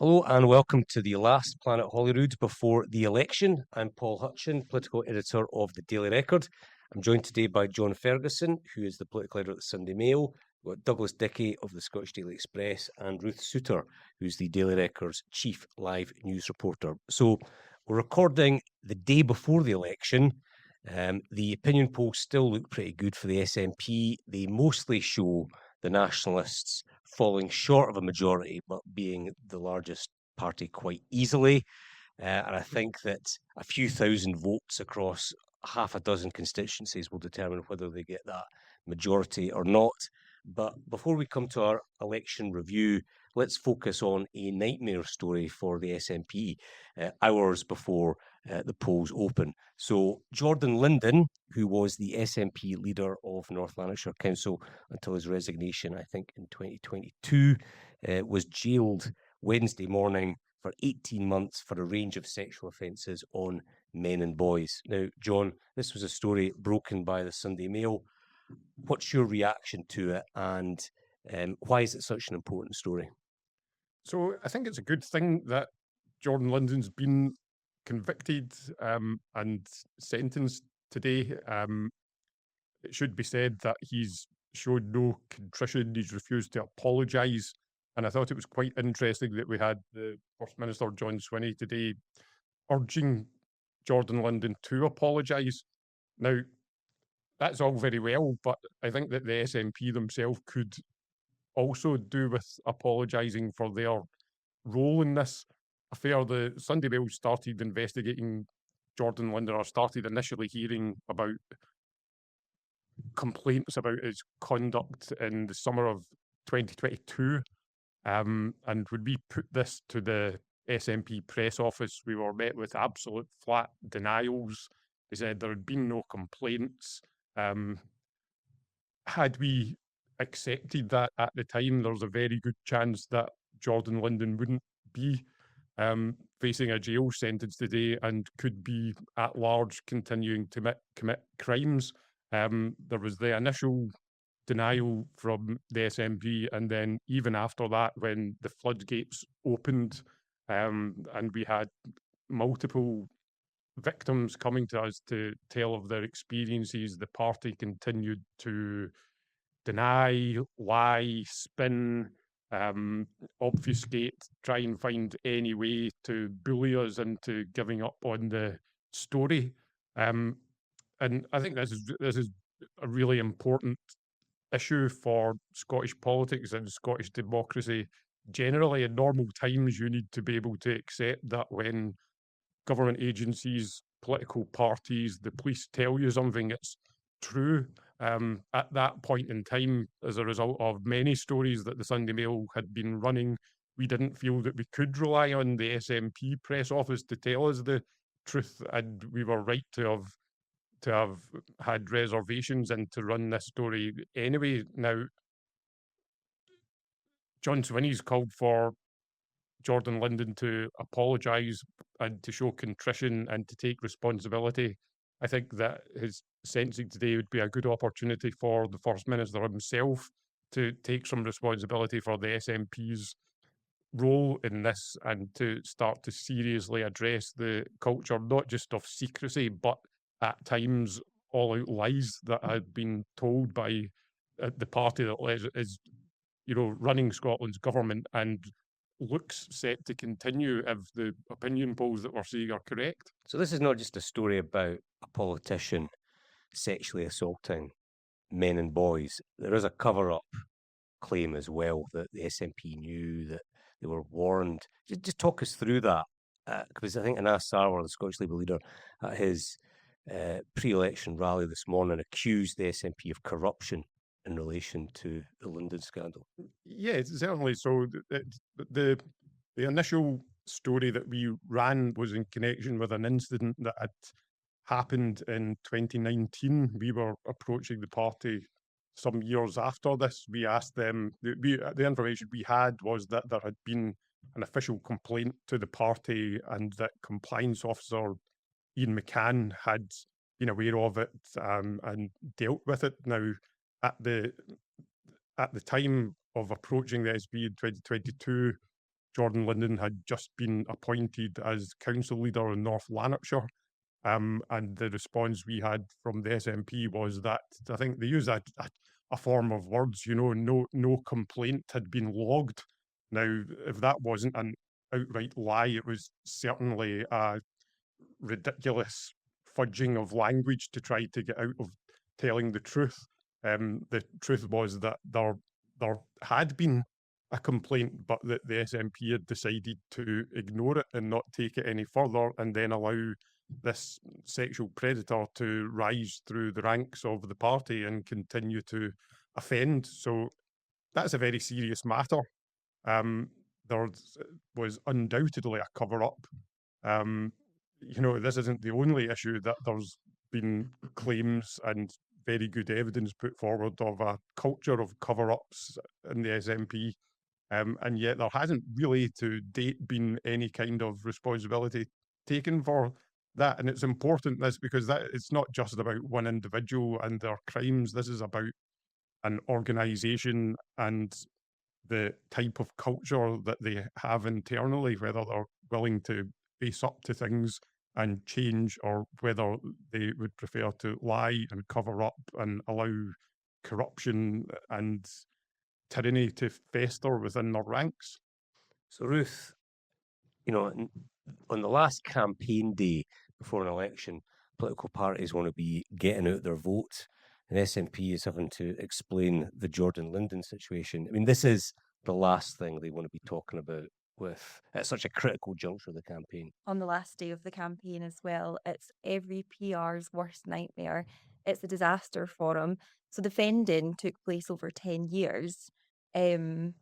Hello and welcome to the last Planet Holyrood before the election. I'm Paul Hutchin, political editor of the Daily Record. I'm joined today by John Ferguson, who is the political editor at the Sunday Mail. We've got Douglas Dickey of the Scottish Daily Express and Ruth Souter, who's the Daily Record's chief live news reporter. So we're recording the day before the election. The opinion polls still look pretty good for the SNP. They mostly show the Nationalists falling short of a majority, but being the largest party quite easily. And I think that a few thousand votes across half a dozen constituencies will determine whether they get that majority or not. But before we come to our election review, let's focus on a nightmare story for the SNP hours before the polls open. So Jordan Linden, who was the SNP leader of North Lanarkshire Council until his resignation, I think, in 2022, was jailed Wednesday morning for 18 months for a range of sexual offences on men and boys. Now, John, this was a story broken by the Sunday Mail. What's your reaction to it, and why is it such an important story? So I think it's a good thing that Jordan Linden's been convicted and sentenced today. It should be said that he's showed no contrition. He's refused to apologise. And I thought it was quite interesting that we had the First Minister, John Swinney, today urging Jordan Linden to apologise. Now, that's all very well, but I think that the SNP themselves could also do with apologising for their role in this affair. The Sunday Mail started investigating Jordan Linden, or started initially hearing about complaints about his conduct in the summer of 2022. And when we put this to the SNP press office, we were met with absolute flat denials. They said there had been no complaints. Had we accepted that at the time, there's a very good chance that Jordan Linden wouldn't be facing a jail sentence today and could be at large continuing to commit crimes. There was the initial denial from the SNP, and then even after that, when the floodgates opened and we had multiple victims coming to us to tell of their experiences, the party continued to deny, lie, spin, obfuscate, try and find any way to bully us into giving up on the story. And I think this is a really important issue for Scottish politics and Scottish democracy generally. In normal times, you need to be able to accept that when government agencies, political parties, the police tell you something, it's true. At that point in time, as a result of many stories that the Sunday Mail had been running, we didn't feel that we could rely on the SNP press office to tell us the truth, and we were right to have had reservations and to run this story anyway. Now, John Swinney's called for Jordan Linden to apologise and to show contrition and to take responsibility. I think that his sentencing today would be a good opportunity for the First Minister himself to take some responsibility for the SNP's role in this and to start to seriously address the culture, not just of secrecy, but at times all out lies that had been told by the party that is running Scotland's government and looks set to continue if the opinion polls that we're seeing are correct. So this is not just a story about a politician sexually assaulting men and boys. There is a cover-up claim as well that the SNP knew, that they were warned. Just talk us through that, because I think Anas Sarwar, the Scottish Labour leader, at his pre-election rally this morning, accused the SNP of corruption in relation to the Linden scandal. Yeah, certainly. So the initial story that we ran was in connection with an incident that had happened in 2019. We were approaching the party some years after this. We asked them, the information we had was that there had been an official complaint to the party and that compliance officer Ian McCann had been aware of it and dealt with it. Now, at the time of approaching the SB in 2022, Jordan Linden had just been appointed as council leader in North Lanarkshire. And the response we had from the SNP was that I think they use a form of words, no complaint had been logged. Now, if that wasn't an outright lie, it was certainly a ridiculous fudging of language to try to get out of telling the truth. The truth was that there had been a complaint, but that the SNP had decided to ignore it and not take it any further, and then allow this sexual predator to rise through the ranks of the party and continue to offend. So that's a very serious matter. There was undoubtedly a cover-up. This isn't the only issue that there's been claims and very good evidence put forward of a culture of cover-ups in the SNP. And yet there hasn't really to date been any kind of responsibility taken for that. And it's important because it's not just about one individual and their crimes. This is about an organization and the type of culture that they have internally, whether they're willing to face up to things and change, or whether they would prefer to lie and cover up and allow corruption and tyranny to fester within their ranks. So, Ruth, on the last campaign day before an election, political parties want to be getting out their vote, and SNP is having to explain the Jordan Linden situation. I mean, this is the last thing they want to be talking about at such a critical juncture of the campaign. On the last day of the campaign as well, it's every PR's worst nightmare. It's a disaster for him. So defending took place over 10 years. And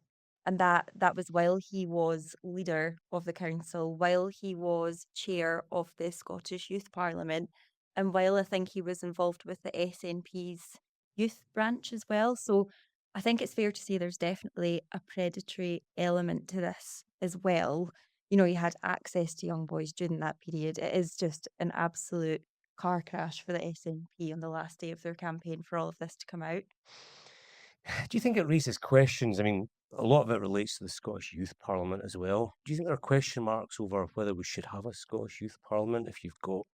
that was while he was leader of the council, while he was chair of the Scottish Youth Parliament, and while I think he was involved with the SNP's youth branch as well. So I think it's fair to say there's definitely a predatory element to this as well. He had access to young boys during that period. It is just an absolute car crash for the SNP on the last day of their campaign for all of this to come out. Do you think it raises questions? I mean, a lot of it relates to the Scottish Youth Parliament as well. Do you think there are question marks over whether we should have a Scottish Youth Parliament if you've got,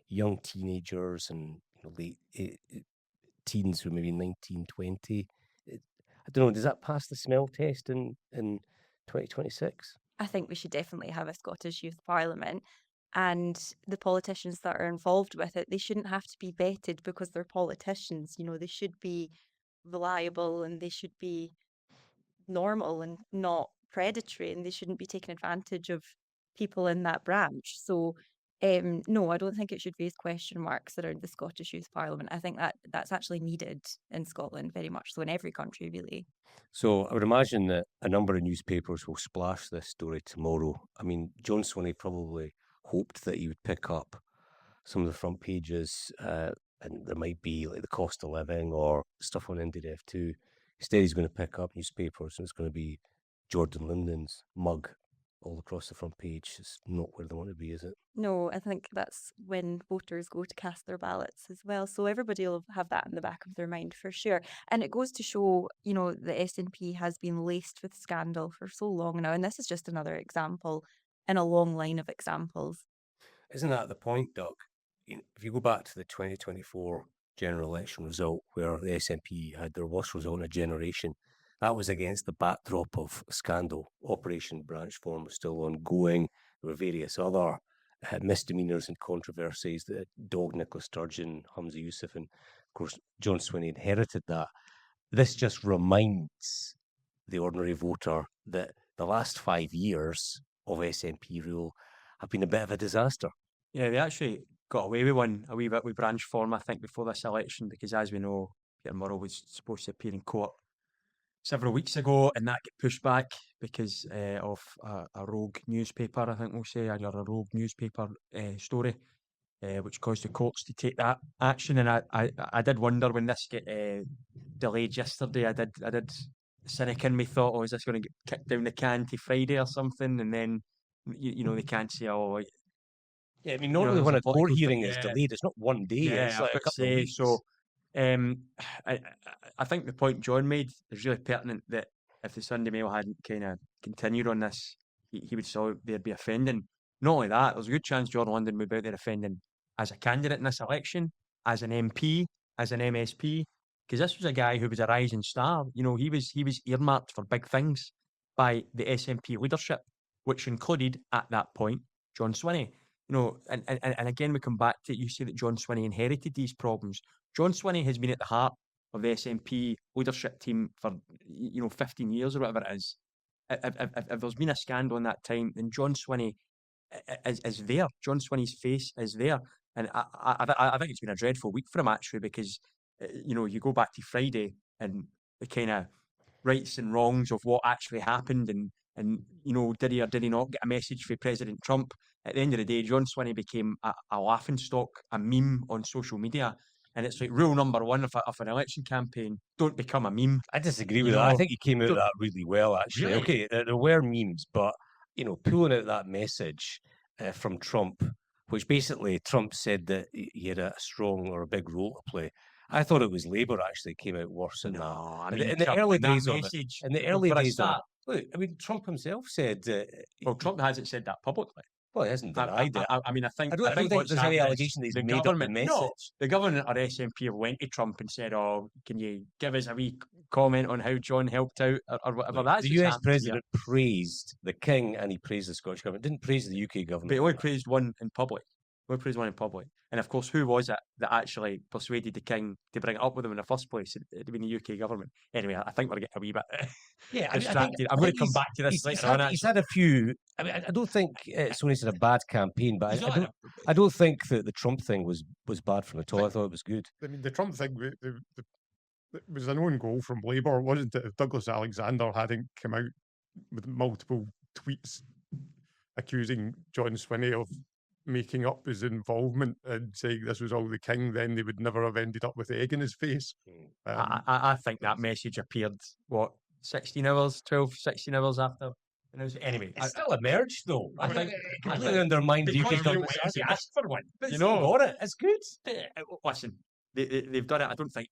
young teenagers and late teens who are maybe 19, 20? I don't know, does that pass the smell test in 2026? I think we should definitely have a Scottish Youth Parliament, and the politicians that are involved with it, they shouldn't have to be vetted because they're politicians. They should be reliable and they should be normal and not predatory, and they shouldn't be taking advantage of people in that branch. So no, I don't think it should raise question marks around the Scottish Youth Parliament. I think that's actually needed in Scotland, very much so, in every country, really. So I would imagine that a number of newspapers will splash this story tomorrow. I mean, John Swinney probably hoped that he would pick up some of the front pages, and there might be like the cost of living or stuff on NDF2. Instead, he's going to pick up newspapers, and it's going to be Jordan Linden's mug all across the front page. It's not where they want to be, is it? No, I think that's when voters go to cast their ballots as well. So everybody will have that in the back of their mind for sure. And it goes to show, the SNP has been laced with scandal for so long now. And this is just another example in a long line of examples. Isn't that the point, Doug? If you go back to the 2024 general election result, where the SNP had their worst result in a generation, that was against the backdrop of scandal. Operation Branchform was still ongoing. There were various other misdemeanours and controversies that dogged Nicola Sturgeon, Humza Yousaf, and of course John Swinney inherited that. This just reminds the ordinary voter that the last 5 years of SNP rule have been a bit of a disaster. Yeah, they actually got away with one a wee bit with Branchform, I think, before this election, because as we know, Peter Murrow was supposed to appear in court several weeks ago, and that got pushed back because of a rogue newspaper, I think we'll say, or a rogue newspaper story, which caused the courts to take that action. And I did wonder when this got delayed yesterday. I did cynic in me thought, is this going to get kicked down the can to Friday or something? And then they can't say, yeah, I mean, normally when a court hearing is yeah. delayed, it's not one day. Yeah, it's like a couple of weeks. So, I think the point John made is really pertinent, that if the Sunday Mail hadn't kind of continued on this he would still there'd be offending. Not only that, there's a good chance Jordan Linden would be out there offending as a candidate in this election, as an MP, as an MSP, because this was a guy who was a rising star. He was earmarked for big things by the SNP leadership, which included at that point John Swinney. And again we come back to it. You say that John Swinney inherited these problems. John Swinney has been at the heart of the SNP leadership team for 15 years or whatever it is. If there's been a scandal in that time, then John Swinney is there. John Swinney's face is there, and I think it's been a dreadful week for him actually, because you go back to Friday and the kind of rights and wrongs of what actually happened, and did he or did he not get a message from President Trump? At the end of the day, John Swinney became a laughingstock, a meme on social media. And it's like rule number one of an election campaign: don't become a meme. I disagree with that. I think he came out of that really well, actually. Really? Okay, there were memes, but pulling out that message from Trump, which basically Trump said that he had a strong or a big role to play. I thought it was Labour actually came out worse than that. I In mean, the early that days of it. message. In the early for a days of it. start, Look, I mean, Trump himself said. well, Trump hasn't said that publicly. Well, he hasn't denied it. I mean, I think I don't think what's there's any happened is allegation that he's the made up the government. message. No, the government or SNP have went to Trump and said, "Oh, can you give us a wee comment on how John helped out or whatever?" Look, That's the US president praised the King and he praised the Scottish government. Didn't praise the UK government. but he only praised one in public. And of course, who was it that actually persuaded the King to bring it up with him in the first place? It'd been the UK government. Anyway, I think we're getting a wee bit distracted. I'm going to come back to this later on. He's had a few. I mean, I don't think Sony's had a bad campaign, but I don't think that the Trump thing was bad from at all. I thought it was good. I mean, the Trump thing, it was an own goal from Labour, wasn't it? If Douglas Alexander hadn't come out with multiple tweets accusing John Swinney of making up his involvement and saying this was all the King, then they would never have ended up with egg in his face. I think that message appeared, 16 hours after. Anyway, It still emerged though. I think it completely undermined the UK government's he asked for one. But got it. It's good. Listen, they've done it. I don't think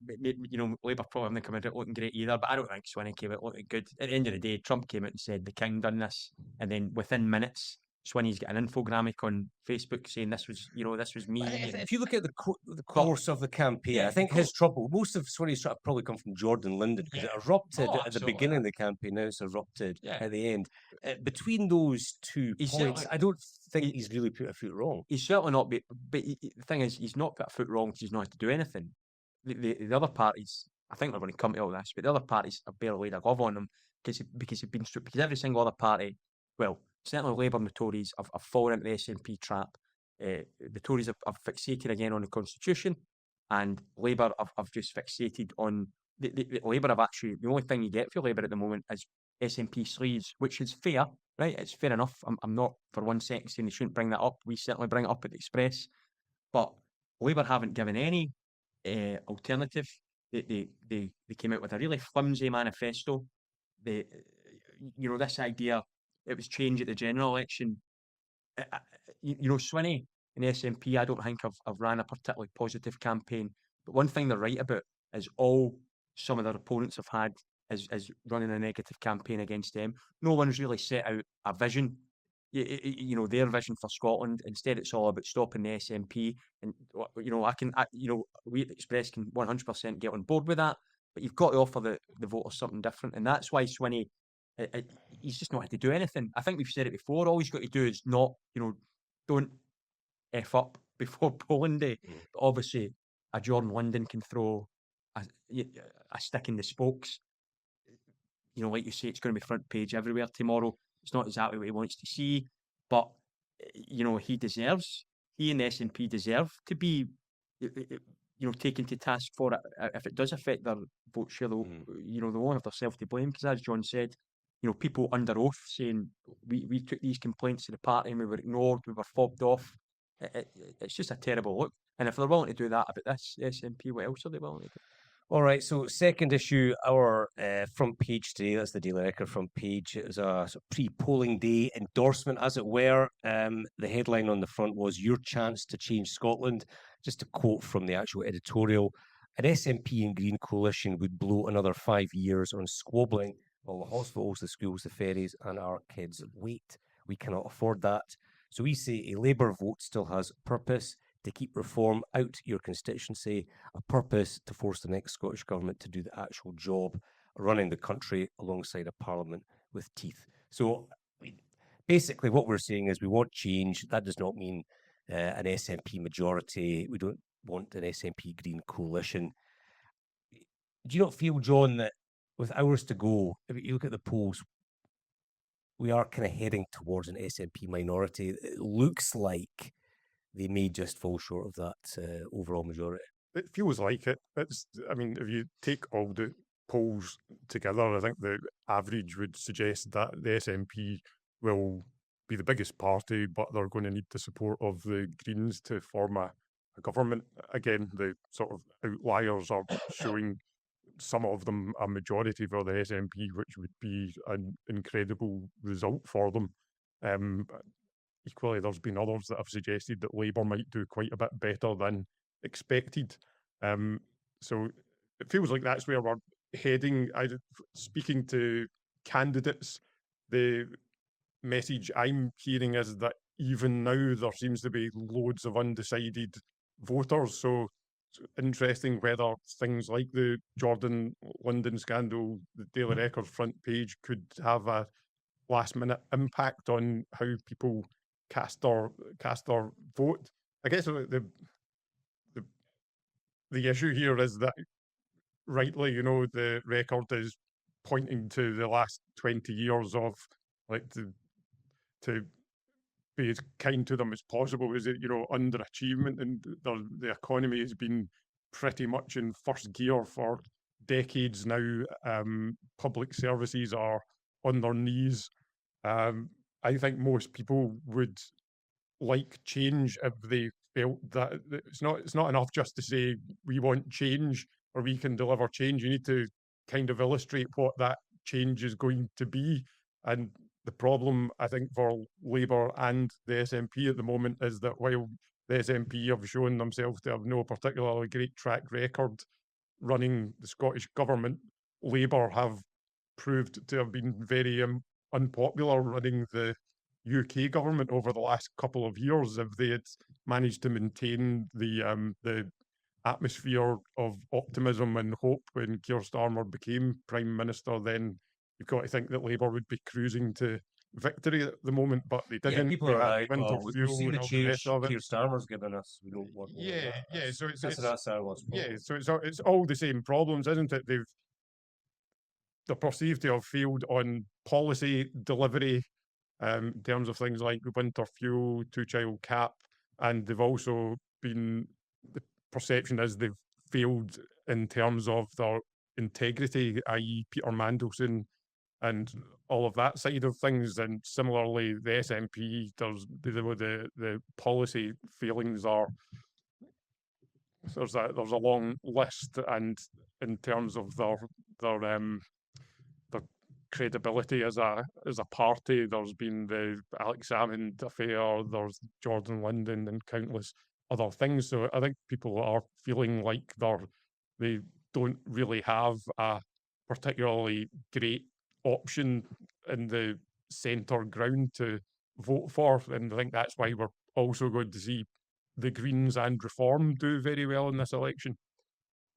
Labour probably haven't come out looking great either, but I don't think Swinney came out looking good. At the end of the day, Trump came out and said the King done this, and then within minutes, Swinney's got an infographic on Facebook saying this was me. If you look at the course of the campaign, I think his trouble, most of Swinney's trouble probably come from Jordan Linden, because it erupted at the beginning of the campaign, now it's erupted at the end. Between those two points, I don't think he's really put a foot wrong. He's certainly not, but the thing is, he's not put a foot wrong because he's not had to do anything. The other parties, I think we're going to come to all this, but the other parties have barely laid a glove on him because every single other party, well, certainly Labour and the Tories have fallen into the SNP trap. The Tories have fixated again on the Constitution, and Labour have just fixated on the Labour have actually, the only thing you get for Labour at the moment is SNP sleeves, which is fair, right? It's fair enough. I'm not for 1 second saying they shouldn't bring that up. We certainly bring it up at the Express, but Labour haven't given any alternative. They came out with a really flimsy manifesto. This idea. It was changed at the general election. Swinney and the SNP, I don't think have ran a particularly positive campaign. But one thing they're right about is all some of their opponents have had is running a negative campaign against them. No one's really set out a vision, their vision for Scotland. Instead, it's all about stopping the SNP. And we at the Express can 100% get on board with that. But you've got to offer the voters something different, and that's why Swinney. He's just not had to do anything. I think we've said it before. All he's got to do is not, don't F up before polling day. But obviously, a Jordan Linden can throw a stick in the spokes. Like you say, it's going to be front page everywhere tomorrow. It's not exactly what he wants to see, but he and the SNP deserve to be, taken to task for it. If it does affect their vote share, they won't have themselves to blame, because as John said, people under oath saying we took these complaints to the party and we were ignored, we were fobbed off. It's just a terrible look. And if they're willing to do that about this SNP, what else are they willing to do? All right, so second issue, our front page today, that's the Daily Record front page. It was a sort of pre-polling day endorsement, as it were. The headline on the front was, "Your chance to change Scotland." Just a quote from the actual editorial. "An SNP and Green coalition would blow another 5 years on squabbling while the hospitals, the schools, the ferries and our kids wait." We cannot afford that. So we say a Labour vote still has purpose to keep reform out your constituency, a purpose to force the next Scottish Government to do the actual job, running the country alongside a Parliament with teeth. So basically what we're saying is we want change. That does not mean an SNP majority. We don't want an SNP Green coalition. Do you not feel, John, that with hours to go, if you look at the polls, we are kind of heading towards an SNP minority? It looks like they may just fall short of that overall majority. It feels like it. I mean, if you take all the polls together, I think the average would suggest that the SNP will be the biggest party, but they're going to need the support of the Greens to form a government. Again, the sort of outliers are showing some of them a majority for the SNP, which would be an incredible result for them. Equally, there's been others that have suggested that Labour might do quite a bit better than expected. So it feels like that's where we're heading. Speaking to candidates, the message I'm hearing is that even now there seems to be loads of undecided voters. So it's interesting whether things like the Jordan Linden scandal, the Daily Record front page, could have a last-minute impact on how people cast their vote. I guess the issue here is that, rightly, the Record is pointing to the last 20 years of like to be as kind to them as possible. Is it underachievement, and the economy has been pretty much in first gear for decades now. Public services are on their knees. I think most people would like change if they felt that it's not enough just to say we want change or we can deliver change. You need to kind of illustrate what that change is going to be. And the problem, I think, for Labour and the SNP at the moment is that while the SNP have shown themselves to have no particularly great track record running the Scottish government, Labour have proved to have been very unpopular running the UK government over the last couple of years. If they had managed to maintain the atmosphere of optimism and hope when Keir Starmer became Prime Minister, then you've got to think that Labour would be cruising to victory at the moment, but they didn't. People They are had like, winter we've fuel seen and the all the change rest of it. Keir Starmer's given us. We don't want more of Yeah, that. yeah. So it's our last problem. so it's all the same problems, isn't it? They're perceived to have failed on policy delivery, in terms of things like the winter fuel, two-child cap, and they've also been, the perception is they've failed in terms of their integrity, i.e. Peter Mandelson and all of that side of things. And similarly, the SNP, the policy failings are, there's a long list, and in terms of their credibility as a party, there's been the Alex Salmond affair, there's Jordan Linden, and countless other things. So I think people are feeling like they don't really have a particularly great option in the centre ground to vote for, and I think that's why we're also going to see the Greens and Reform do very well in this election.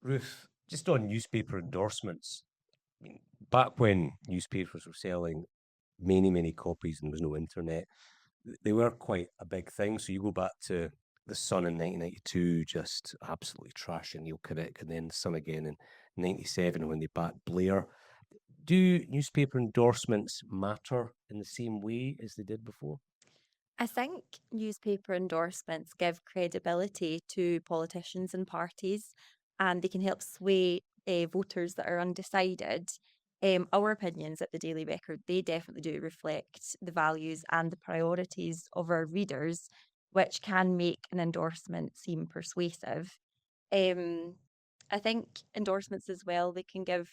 Ruth, just on newspaper endorsements, I mean, back when newspapers were selling many copies and there was no internet, they were quite a big thing. So you go back to The Sun in 1992, just absolutely trashing Neil Kinnock, and then The Sun again in 97 when they backed Blair. Do newspaper endorsements matter in the same way as they did before? I think newspaper endorsements give credibility to politicians and parties, and they can help sway voters that are undecided. Our opinions at the Daily Record, they definitely do reflect the values and the priorities of our readers, which can make an endorsement seem persuasive. I think endorsements as well, they can give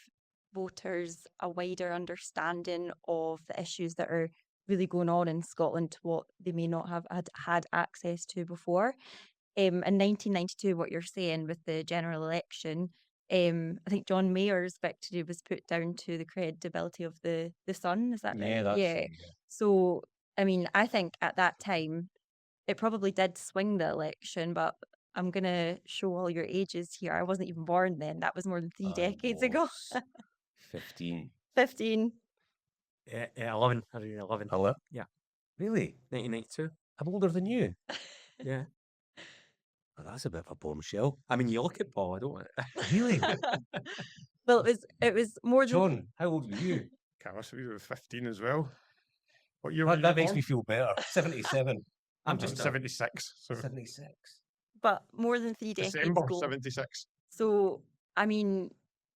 voters a wider understanding of the issues that are really going on in Scotland to what they may not have had access to before. In 1992, what you're saying with the general election, I think John Mayer's victory was put down to the credibility of the Sun. Is that right? Yeah, that's Yeah. right, So I mean, I think at that time it probably did swing the election, but I'm gonna show all your ages here. I wasn't even born then. That was more than 3 decades ago. was 15. 15. 11. I read 11. Hello? Yeah. Really? 1992. I'm older than you. Yeah. Oh, that's a bit of a bombshell. I mean, you look at Paul, I don't want Really? Well, it was more than John, how old were you? Carlos, we were 15 as well. What year were That, that you makes born? me feel better. 77. I'm I'm just 76. So 76. but more than 3 decades December ago. 76. So, I mean,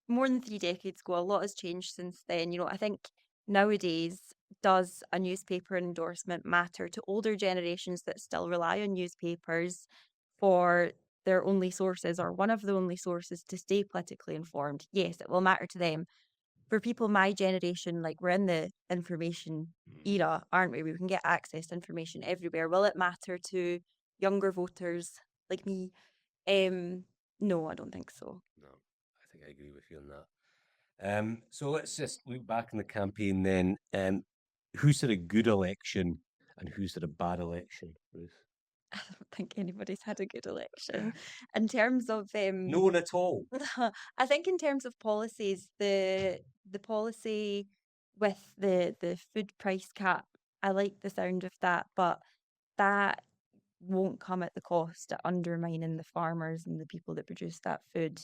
more than 3 decades ago, a lot has changed since then. You know, I think nowadays, does a newspaper endorsement matter to older generations that still rely on newspapers for their only sources or one of the only sources to stay politically informed? Yes, it will matter to them. For people my generation, like we're in the information era, aren't we? We can get access to information everywhere. Will it matter to younger voters like me? No, I don't think so. No, I think I agree with you on that. So let's just look back in the campaign then. Who's had a good election and who's had a bad election, Ruth? I don't think anybody's had a good election. In terms of No one at all. I think in terms of policies, the policy with the food price cap, I like the sound of that, but that won't come at the cost of undermining the farmers and the people that produce that food.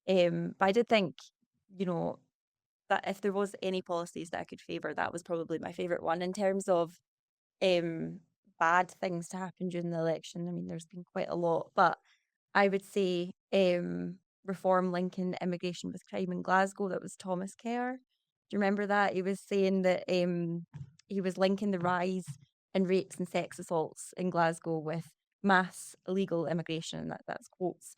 But I did think, you know, that if there was any policies that I could favour, that was probably my favourite one. In terms of bad things to happen during the election, I mean, there's been quite a lot, but I would say reform linking immigration with crime in Glasgow. That was Thomas Kerr. Do you remember that? He was saying that he was linking the rise in rapes and sex assaults in Glasgow with mass illegal immigration. That's quotes.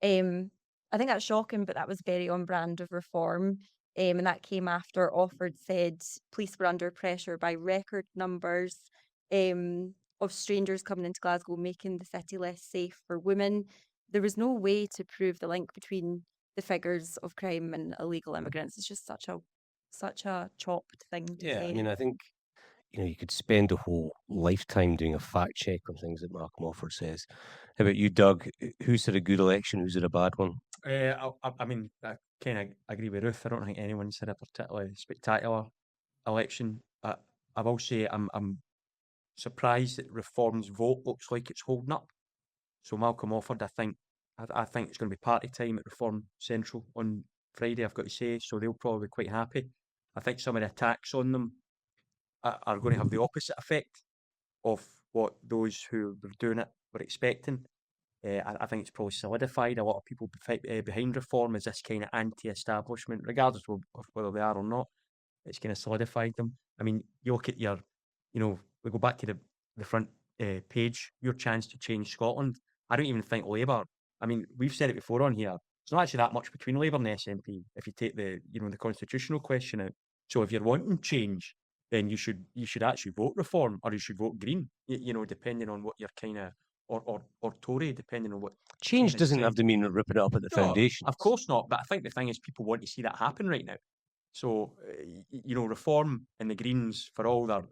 I think that's shocking, but that was very on brand of reform. And that came after Offord said police were under pressure by record numbers of strangers coming into Glasgow, making the city less safe for women. There was no way to prove the link between the figures of crime and illegal immigrants. It's just such a chopped thing to Yeah, say. I mean, I think you could spend a whole lifetime doing a fact check on things that Malcolm Offord says. How about you, Doug? Who's had a good election? Who's had a bad one? I mean, I kind of agree with Ruth. I don't think anyone's had a particularly spectacular election. I will say I'm surprised that Reform's vote looks like it's holding up. So Malcolm Offord, I think it's going to be party time at Reform Central on Friday, I've got to say, so they'll probably be quite happy. I think some of the attacks on them are going to have the opposite effect of what those who were doing it were expecting. I think it's probably solidified a lot of people behind Reform as this kind of anti-establishment, regardless of whether they are or not. It's kind of solidified them. I mean, you look at we go back to the front page, your chance to change Scotland. I don't even think Labour, I mean, we've said it before on here, there's not actually that much between Labour and the SNP if you take the constitutional question out. So if you're wanting change, then you should actually vote Reform or you should vote Green, depending on what you're kind of, or Tory, depending on what. Change kinda doesn't side. have to mean ripping it up at the No, foundation. of course not. But I think the thing is, people want to see that happen right now. So, Reform and the Greens, for all their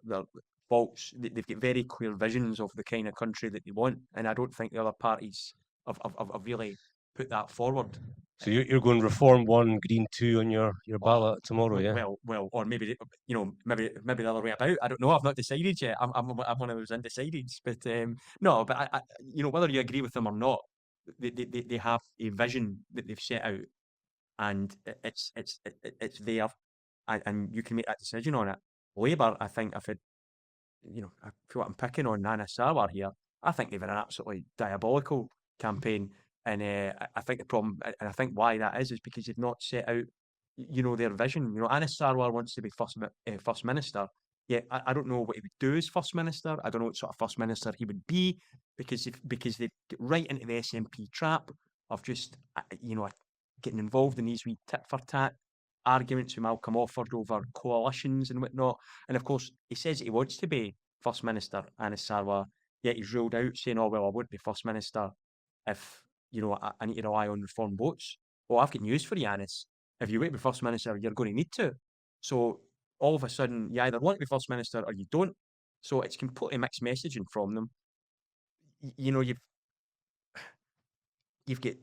faults, they've got very clear visions of the kind of country that they want. And I don't think the other parties have really put that forward. So you're going Reform 1, Green 2 on your ballot tomorrow, yeah? Well, or maybe maybe the other way about. I don't know. I've not decided yet. I'm one of those undecideds. But no. But I whether you agree with them or not, they have a vision that they've set out, and it's there, and you can make that decision on it. Labour, I think, I've had, I feel like I'm picking on Nana Sarwar here. I think they've had an absolutely diabolical campaign. And I think the problem, and I think why that is because they've not set out, their vision. Anas Sarwar wants to be first minister. Yet I don't know what he would do as first minister. I don't know what sort of first minister he would be because they get right into the SNP trap of just getting involved in these wee tit for tat arguments with Malcolm Offord over coalitions and whatnot. And of course, he says that he wants to be first minister, Anas Sarwar. Yet he's ruled out saying, "Oh well, I would be first minister if." I need to rely on Reform votes. Well, I've got news for you, Anis. If you wait to be First Minister, you're going to need to. So all of a sudden, you either want to be First Minister or you don't. So it's completely mixed messaging from them. You've got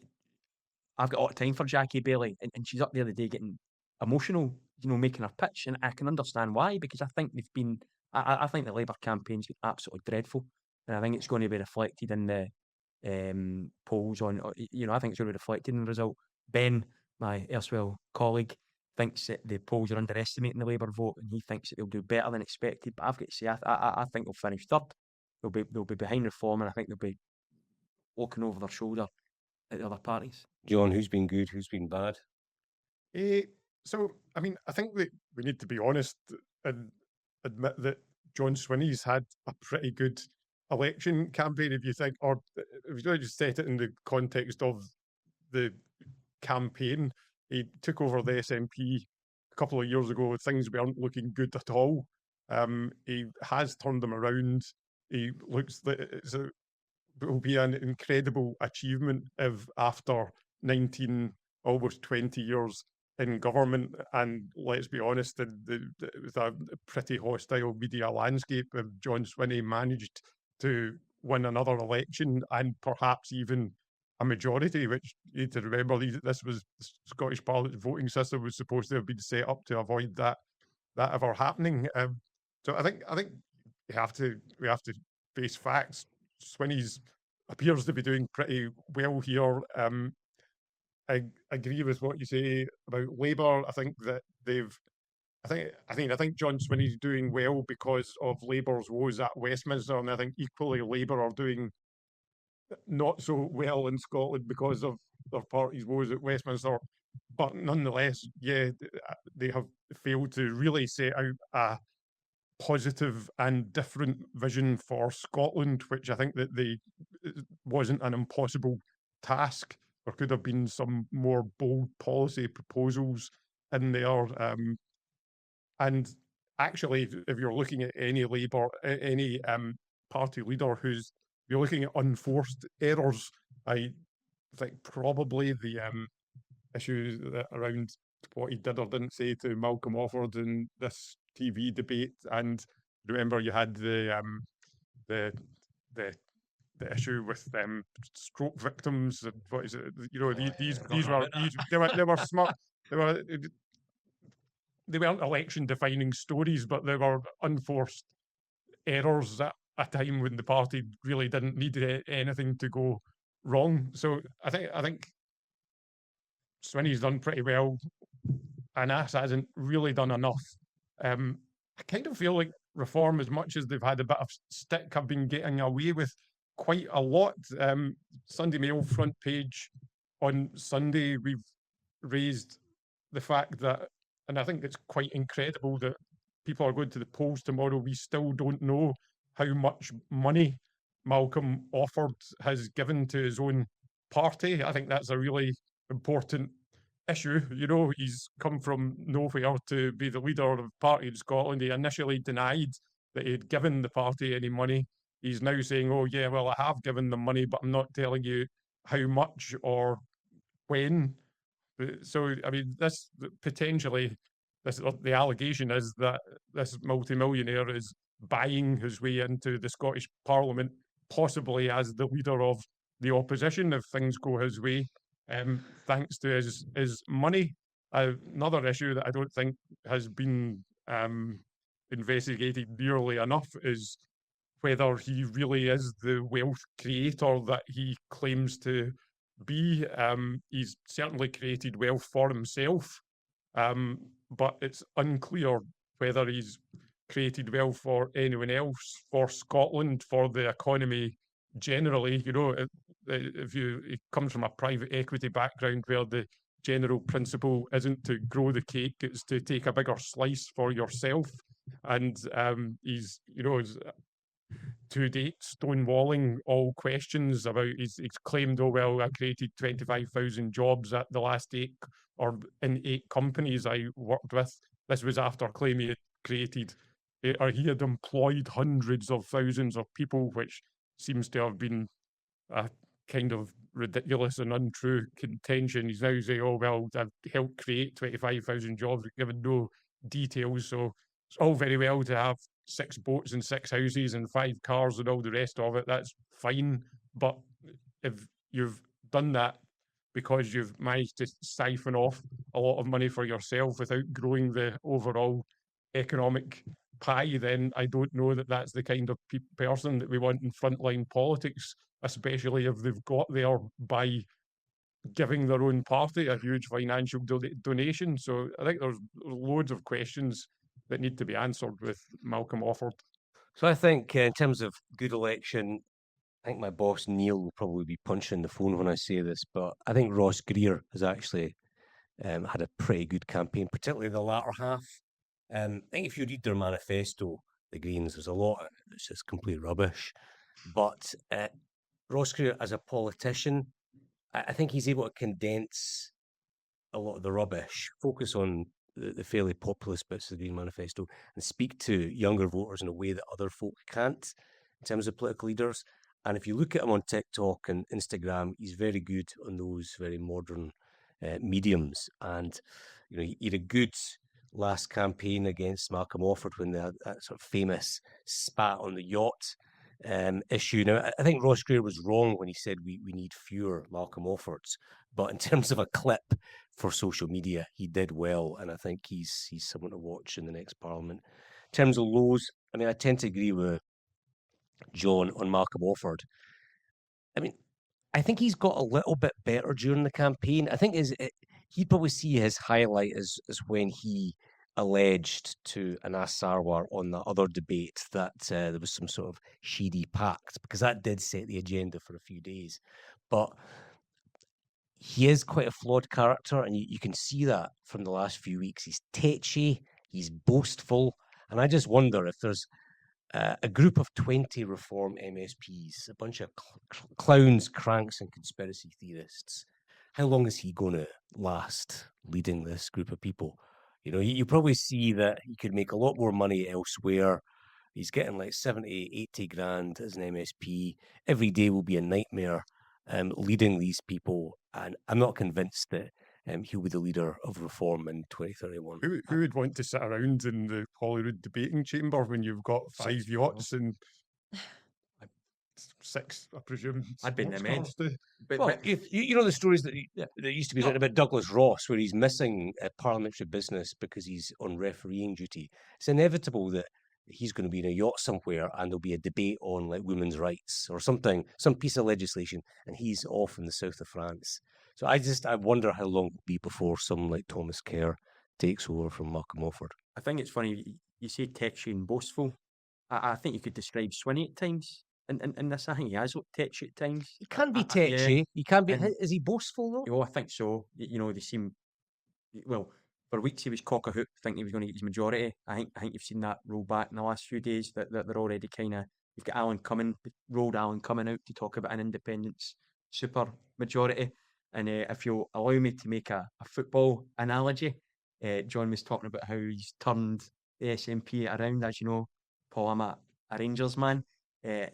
I've got a lot of time for Jackie Bailey, and she's up the other day getting emotional, making her pitch, and I can understand why, because I think they've been. I think the Labour campaign's been absolutely dreadful, and I think it's going to be reflected in the polls on. I think it's going to be reflected in the result. Ben, my erstwhile colleague, thinks that the polls are underestimating the Labour vote, and he thinks that they'll do better than expected. But I've got to say, I think they'll finish third. They'll be behind Reform, and I think they'll be looking over their shoulder at the other parties. John, who's been good, who's been bad? So, I mean, I think that we need to be honest and admit that John Swinney's had a pretty good election campaign, if you think, or if you just set it in the context of the campaign. He took over the SNP a couple of years ago. Things weren't looking good at all. He has turned them around. He looks like it will be an incredible achievement if after 19, almost 20 years in government, and let's be honest, with a pretty hostile media landscape, if John Swinney managed to win another election and perhaps even a majority, which you need to remember, this was the Scottish Parliament voting system was supposed to have been set up to avoid that ever happening. So I think we have to face facts. Swinney's appears to be doing pretty well here. I agree with what you say about Labour. I think that I think John Swinney's doing well because of Labour's woes at Westminster, and I think equally Labour are doing not so well in Scotland because of their party's woes at Westminster. But nonetheless, yeah, they have failed to really set out a positive and different vision for Scotland, which I think that wasn't an impossible task. There could have been some more bold policy proposals in there. And actually, if you're looking at any Labour, any party leader you're looking at unforced errors, I think probably the issues around what he did or didn't say to Malcolm Offord in this TV debate, and remember you had the issue with stroke victims. What is it? They were smart. They weren't election defining stories, but they were unforced errors at a time when the party really didn't need anything to go wrong. So I think Swinney's done pretty well, and Ass hasn't really done enough. I kind of feel like Reform, as much as they've had a bit of stick, have been getting away with quite a lot. Sunday Mail front page on Sunday, we've raised the fact that, and I think it's quite incredible that people are going to the polls tomorrow. We still don't know how much money Malcolm Offord has given to his own party. I think that's a really important issue. He's come from nowhere to be the leader of the party in Scotland. He initially denied that he'd given the party any money. He's now saying, oh yeah, well, I have given them money, but I'm not telling you how much or when. So, I mean, the allegation is that this multimillionaire is buying his way into the Scottish Parliament, possibly as the leader of the opposition if things go his way, thanks to his money. Another issue that I don't think has been investigated nearly enough is whether he really is the wealth creator that he claims to be. He's certainly created wealth for himself, but it's unclear whether he's created wealth for anyone else, for Scotland, for the economy generally. He comes from a private equity background where the general principle isn't to grow the cake, it's to take a bigger slice for yourself. And he's to date stonewalling all questions about he's claimed, oh well, I created 25,000 jobs at the last in 8 companies I worked with. This was after claiming he had created or he had employed hundreds of thousands of people, which seems to have been a kind of ridiculous and untrue contention. He's now saying, oh well, I've helped create 25,000 jobs, given no details. So it's all very well to have 6 boats and 6 houses and 5 cars and all the rest of it, that's fine. But if you've done that because you've managed to siphon off a lot of money for yourself without growing the overall economic pie, then I don't know that that's the kind of person that we want in frontline politics, especially if they've got there by giving their own party a huge financial donation. So I think there's loads of questions that need to be answered with Malcolm Offord. So I think in terms of good election, I think my boss Neil will probably be punching the phone when I say this, but I think Ross Greer has actually had a pretty good campaign, particularly the latter half. I think if you read their manifesto, the Greens, there's a lot that's just complete rubbish. But Ross Greer, as a politician, I think he's able to condense a lot of the rubbish, focus on the fairly populist bits of the Green Manifesto, and speak to younger voters in a way that other folk can't in terms of political leaders. And if you look at him on TikTok and Instagram, he's very good on those very modern mediums. And you know, he had a good last campaign against Malcolm Offord when they had that sort of famous spat on the yacht issue. Now, I think Ross Greer was wrong when he said we need fewer Malcolm Offords, but in terms of a clip for social media, he did well, and I think he's someone to watch in the next Parliament. In terms of lows, I mean, I tend to agree with John on Malcolm Offord. I mean, I think he's got a little bit better during the campaign. I think he'd probably see his highlight as when he alleged to Anas Sarwar on that other debate that there was some sort of shady pact, because that did set the agenda for a few days. But he is quite a flawed character, and you can see that from the last few weeks. He's tetchy, he's boastful, and I just wonder if there's a group of 20 Reform MSPs, a bunch of clowns, cranks, and conspiracy theorists. How long is he going to last leading this group of people? You know, you probably see that he could make a lot more money elsewhere. He's getting like 70, 80 grand as an MSP. Every day will be a nightmare leading these people. And I'm not convinced that he'll be the leader of Reform in 2031. Who would want to sit around in the Holyrood debating chamber when you've got 5 yachts and 6, I presume? I'd be in the sports med. cars Well, you know the stories that used to be written about Douglas Ross, where he's missing parliamentary business because he's on refereeing duty. It's inevitable that he's going to be in a yacht somewhere and there'll be a debate on like women's rights or something, some piece of legislation, and he's off in the south of France. So I wonder how long it'll be before someone like Thomas Kerr takes over from Malcolm Offord. I think it's funny, you say tetchy and boastful. I think you could describe Swinney at times. In this, I think he has looked tetchy at times. He can be Yeah. tetchy. He can be. And- Is he boastful though? Oh, I think so. You know, they seem, well, for weeks he was cock a hoop, thinking he was going to get his majority. I think you've seen that roll back in the last few days, that they're already kind of, you've got Alan Cumming, rolled Alan Cumming out to talk about an independence super majority. And if you'll allow me to make a football analogy, John was talking about how he's turned the SNP around. As you know, Paul, I'm a Rangers man.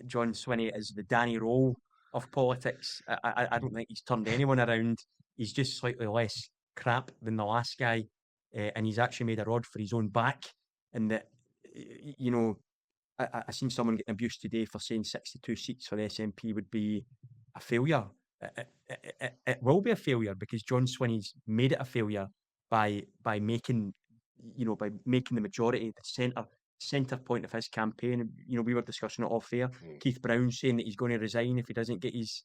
John Swinney is the Danny Rowe of politics. I don't think he's turned anyone around. He's just slightly less crap than the last guy, and he's actually made a rod for his own back. And that, you know, I seen someone getting abused today for saying 62 seats for the SNP would be a failure. It will be a failure because John Swinney's made it a failure by making the majority the centre point of his campaign. You know, we were discussing it off air. Keith Brown saying that he's going to resign if he doesn't get his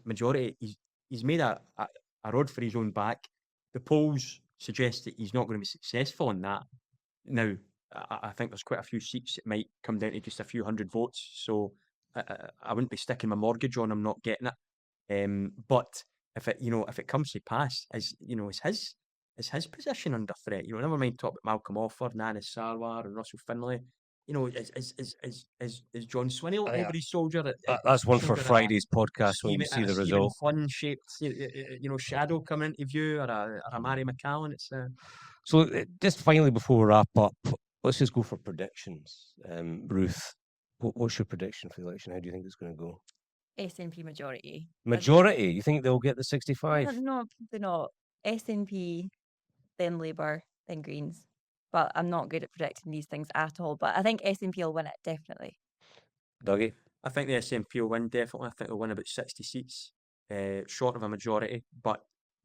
majority. He's made a rod for his own back. The polls suggest that he's not going to be successful in that. Now, I think there's quite a few seats that might come down to just a few hundred votes. So I wouldn't be sticking my mortgage on him not getting it. But if it comes to pass, is his position under threat? You know, never mind talk about Malcolm Offord, Anas Sarwar, and Russell Finlay. You know, is John Swinney nobody's soldier? That's one for Friday's podcast when we see the result. Flynn shaped, shadow coming into view, or a Mary McCallan. It's So just finally before we wrap up, let's just go for predictions. Ruth, what's your prediction for the election? How do you think it's going to go? SNP majority. Majority? You think they'll get the 65? No, probably not. SNP, then Labour, then Greens. but I'm not good at predicting these things at all. But I think SNP will win it, definitely. Dougie? I think the SNP will win, definitely. I think they'll win about 60 seats, short of a majority, but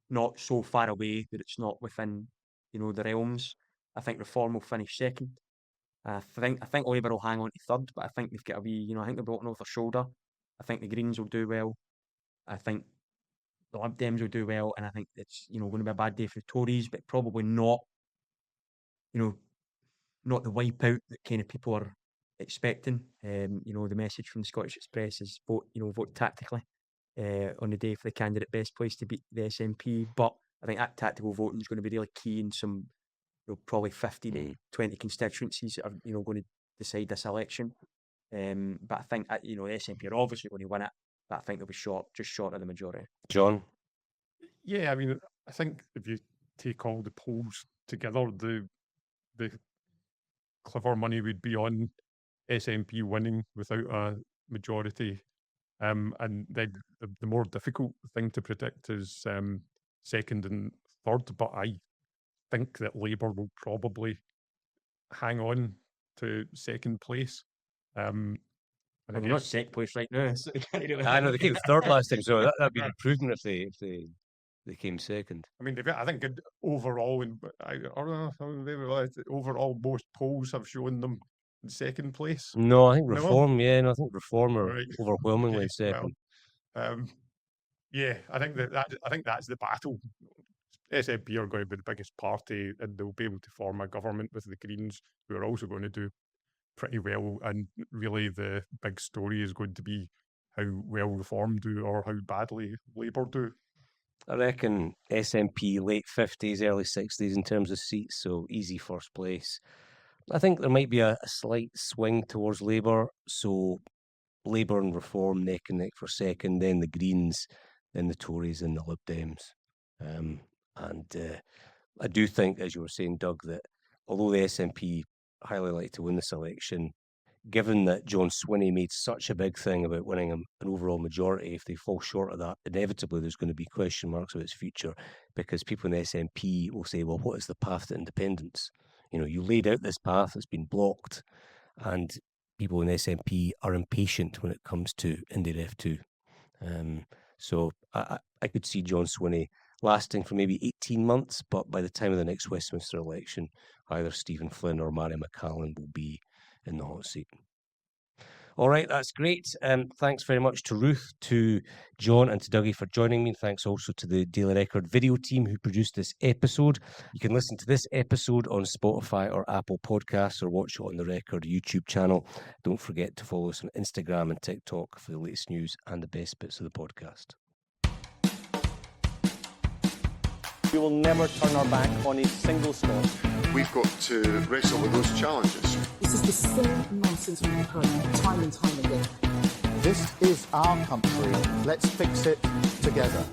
not so far away that it's not within, the realms. I think Reform will finish second. I think Labour will hang on to third, but I think they've got a wee, I think they'll be looking over their shoulder. I think the Greens will do well. I think the Lib Dems will do well, and I think it's, going to be a bad day for the Tories, but probably not, not the wipeout that kind of people are expecting. The message from the Scottish Express is vote tactically on the day for the candidate best placed to beat the SNP. But I think that tactical voting is going to be really key in some, probably 15 to 20 constituencies that are, going to decide this election. But I think, the SNP are obviously going to win it, but I think they'll be just short of the majority. John? Yeah, I mean, I think if you take all the polls together, the clever money would be on SNP winning without a majority. And then the more difficult thing to predict is second and third. But I think that Labour will probably hang on to second place. And they're not second place right now. I know they came third last time, so that'd be an improvement if they came second. I mean, I think overall, overall, most polls have shown them in second place. No, I think Reform. Yeah, no, I think Reform are Right. overwhelmingly Okay, second. well, yeah, I think I think that's the battle. SNP are going to be the biggest party, and they'll be able to form a government with the Greens, who are also going to do pretty well. And really, the big story is going to be how well Reform do or how badly Labour do. I reckon SNP late 50s, early 60s in terms of seats, so easy first place. I think there might be a slight swing towards Labour, so Labour and Reform neck and neck for second, then the Greens, then the Tories and the Lib Dems. I do think, as you were saying, Doug, that although the SNP highly like to win this election, given that John Swinney made such a big thing about winning an overall majority, if they fall short of that, inevitably there's going to be question marks about its future, because people in the SNP will say, well, what is the path to independence? You laid out this path, it's been blocked, and people in the SNP are impatient when it comes to Indy Ref 2. So I could see John Swinney lasting for maybe 18 months, but by the time of the next Westminster election, either Stephen Flynn or Mary McCallan will be in the hot seat. All right, that's great. Thanks very much to Ruth, to John and to Dougie for joining me. Thanks also to the Daily Record video team who produced this episode. You can listen to this episode on Spotify or Apple Podcasts or watch it on the Record YouTube channel. Don't forget to follow us on Instagram and TikTok for the latest news and the best bits of the podcast. We will never turn our back on a single Scot. We've got to wrestle with those challenges. This is the same nonsense we've heard time and time again. This is our country. Let's fix it together.